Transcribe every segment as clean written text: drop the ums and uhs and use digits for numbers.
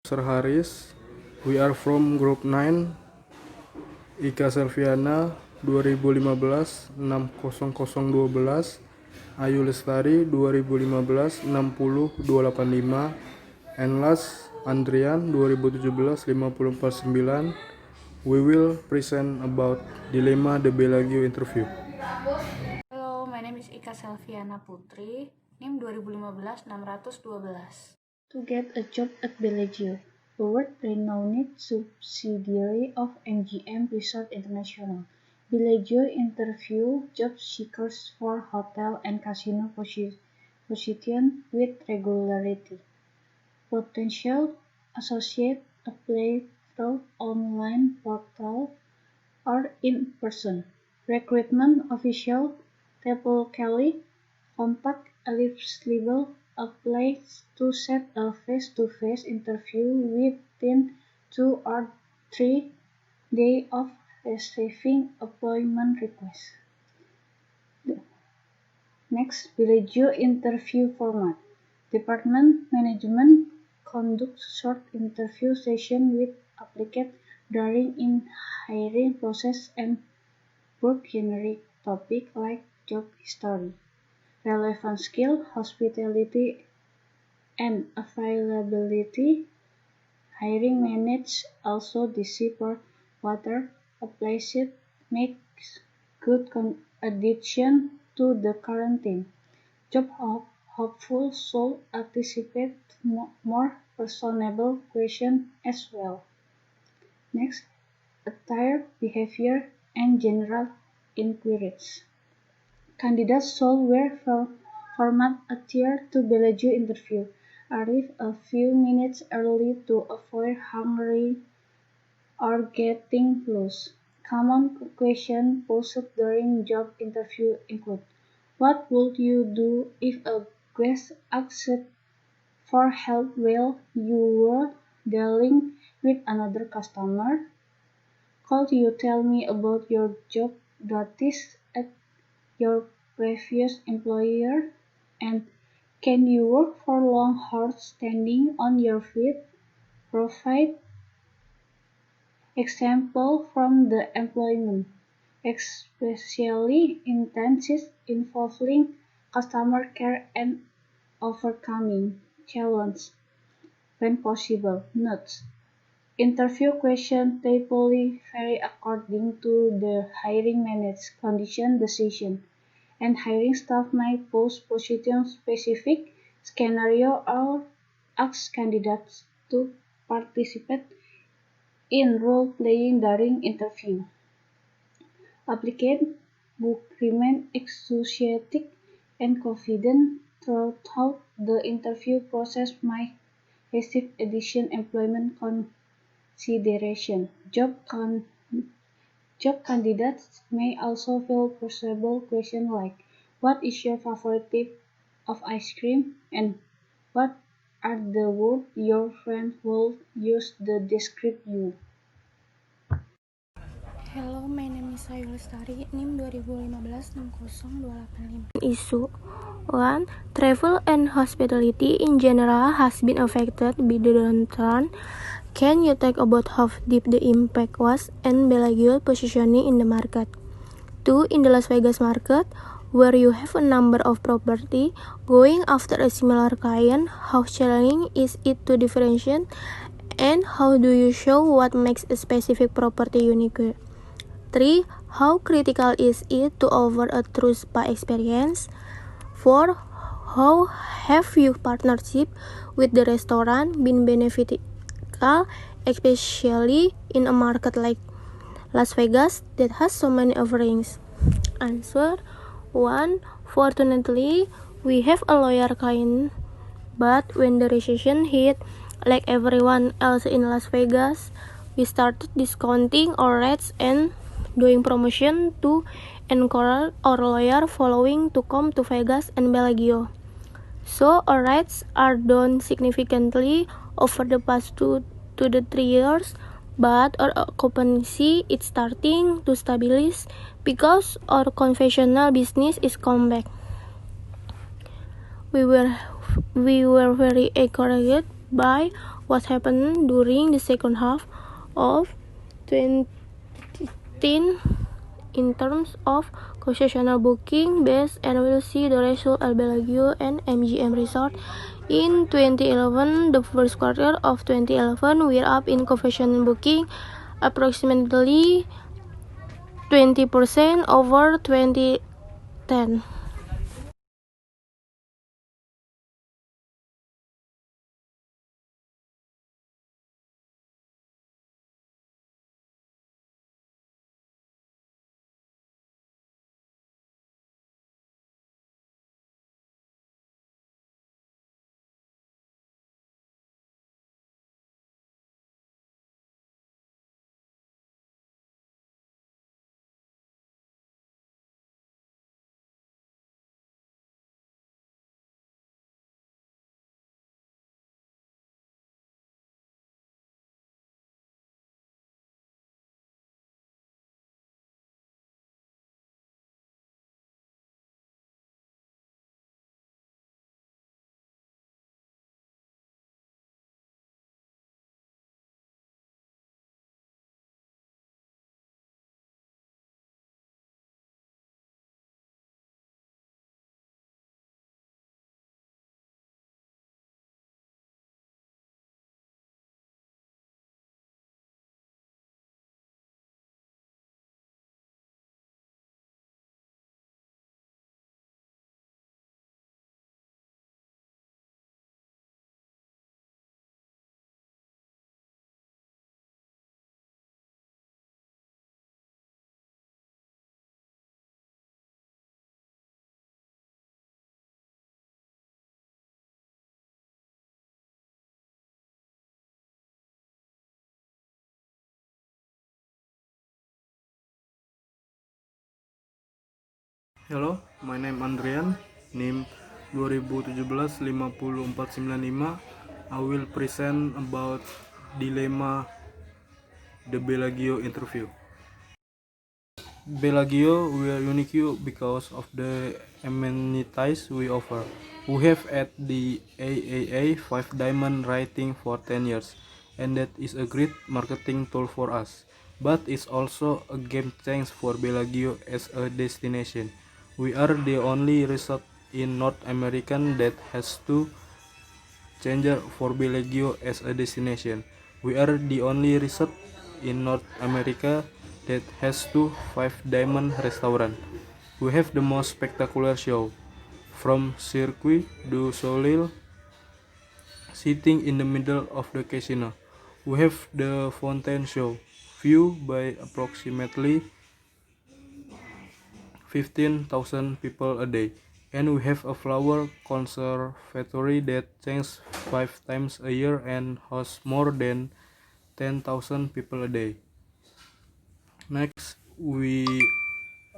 Sir Haris, we are from group 9, Ika Selviana 2015 60012, Ayu Lestari 2015 60285, Enlas Andrian 2017 549. We will present about dilemma the Bellagio interview. Hello, my name is Ika Selviana Putri, NIM 2015 612. To get a job at Bellagio, a world-renowned subsidiary of MGM Resorts International, Bellagio interviews job seekers for hotel and casino positions with regularity. Potential associates apply through online portal or in person. Recruitment official typically contact eligible applies to set a face-to-face interview within 2 or 3 days of receiving appointment request. Next, Bellagio interview format. Department management conducts short interview sessions with applicants during in hiring process and broad generic topics like job history, relevant skill, hospitality, and availability. Hiring managers also decipher whether applicant makes good addition to the current team. Job hopefuls should anticipate more personable questions as well. Next, attire, behavior, and general inquiries. Candidates should wear formal attire to Bellagio interview. Arrive a few minutes early to avoid hanging or getting lost. Common questions posed during job interview include: what would you do if a guest asked for help while you were dealing with another customer? Could you tell me about your job duties at your previous employer? And can you work for long hours standing on your feet? Provide example from the employment, especially instances involving customer care and overcoming challenges when possible. Notes: interview questions typically vary according to the hiring manager's condition decision, and hiring staff might pose position-specific scenarios or ask candidates to participate in role-playing during interview. Applicants who remain enthusiastic and confident throughout the interview process might receive additional employment consideration. Job candidates may also field possible questions like, what is your favorite type of ice cream? And what are the words your friend would use to describe you? Hello, my name is Ayu Lestari, NIM 2015 60285. Issue 1. Travel and hospitality in general has been affected by the downturn. Can you talk about how deep the impact was and Bellagio's positioning in the market? 2. In the Las Vegas market, where you have a number of property going after a similar client, how challenging is it to differentiate, and how do you show what makes a specific property unique? 3. How critical is it to offer a true spa experience? 4. How have your partnership with the restaurant been beneficial, especially in a market like Las Vegas that has so many offerings? Answer 1. Fortunately, we have a loyal client, but when the recession hit, like everyone else in Las Vegas, we started discounting our rates and doing promotion to encourage our loyal following to come to Vegas and Bellagio. So our rates are down significantly over the past 2 to 3 years, but our occupancy is starting to stabilize because our conventional business is come back. We were very encouraged by what happened during the second half of 2010 in terms of concessional booking base, and we'll see the result at Bellagio and MGM Resort in 2011. The first quarter of 2011 we're up in concessional booking approximately 20% over 2010. Hello, my name Andrian, NIM 2017-5495. I will present about dilemma the Bellagio interview. Bellagio, we are unique because of the amenities we offer. We have at the AAA 5 diamond rating for 10 years, and that is a great marketing tool for us. But it's also a game changer for Bellagio as a destination. We are the only resort in North America that has two changer for Bellagio as a destination. We are the only resort in North America that has two 5-diamond restaurants. We have the most spectacular show, from Cirque du Soleil, sitting in the middle of the casino. We have the fountain show, viewed by approximately 15,000 people a day, and we have a flower conservatory that changes 5 times a year and hosts more than 10,000 people a day. Next, we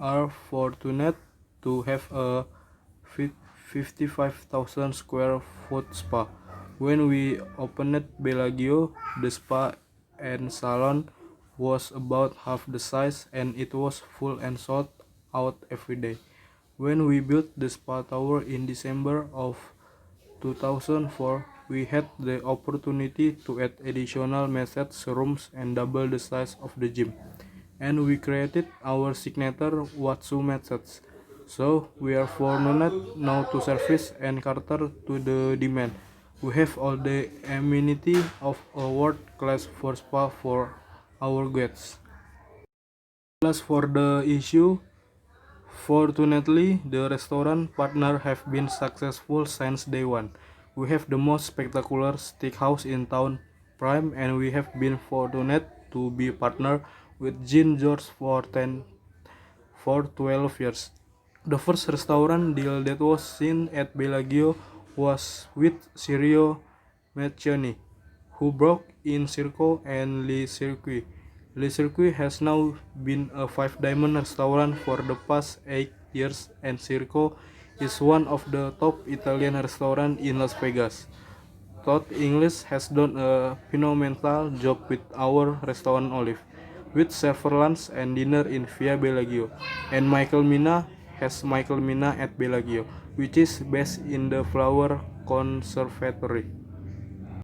are fortunate to have a 55,000 square foot spa. When we opened Bellagio, the spa and salon was about half the size, and it was full and sold out every day. When we built the spa tower in December of 2004, we had the opportunity to add additional massage rooms and double the size of the gym. And we created our signature Watsu massage. So we are fortunate now to service and cater to the demand. We have all the amenity of a world-class spa for our guests. As for the issue, fortunately, the restaurant partner have been successful since day one. We have the most spectacular steakhouse in town, Prime, and we have been fortunate to be partner with Jean George for 12 years. The first restaurant deal that was seen at Bellagio was with Sergio Marchionne, who broke in Cirque and Le Cirque. Le Cirque has now been a 5-diamond restaurant for the past 8 years, and Cirque is one of the top Italian restaurants in Las Vegas. Todd English has done a phenomenal job with our restaurant Olive, with server lunch and dinner in Via Bellagio, and Michael Mina has Michael Mina at Bellagio, which is based in the Flower Conservatory.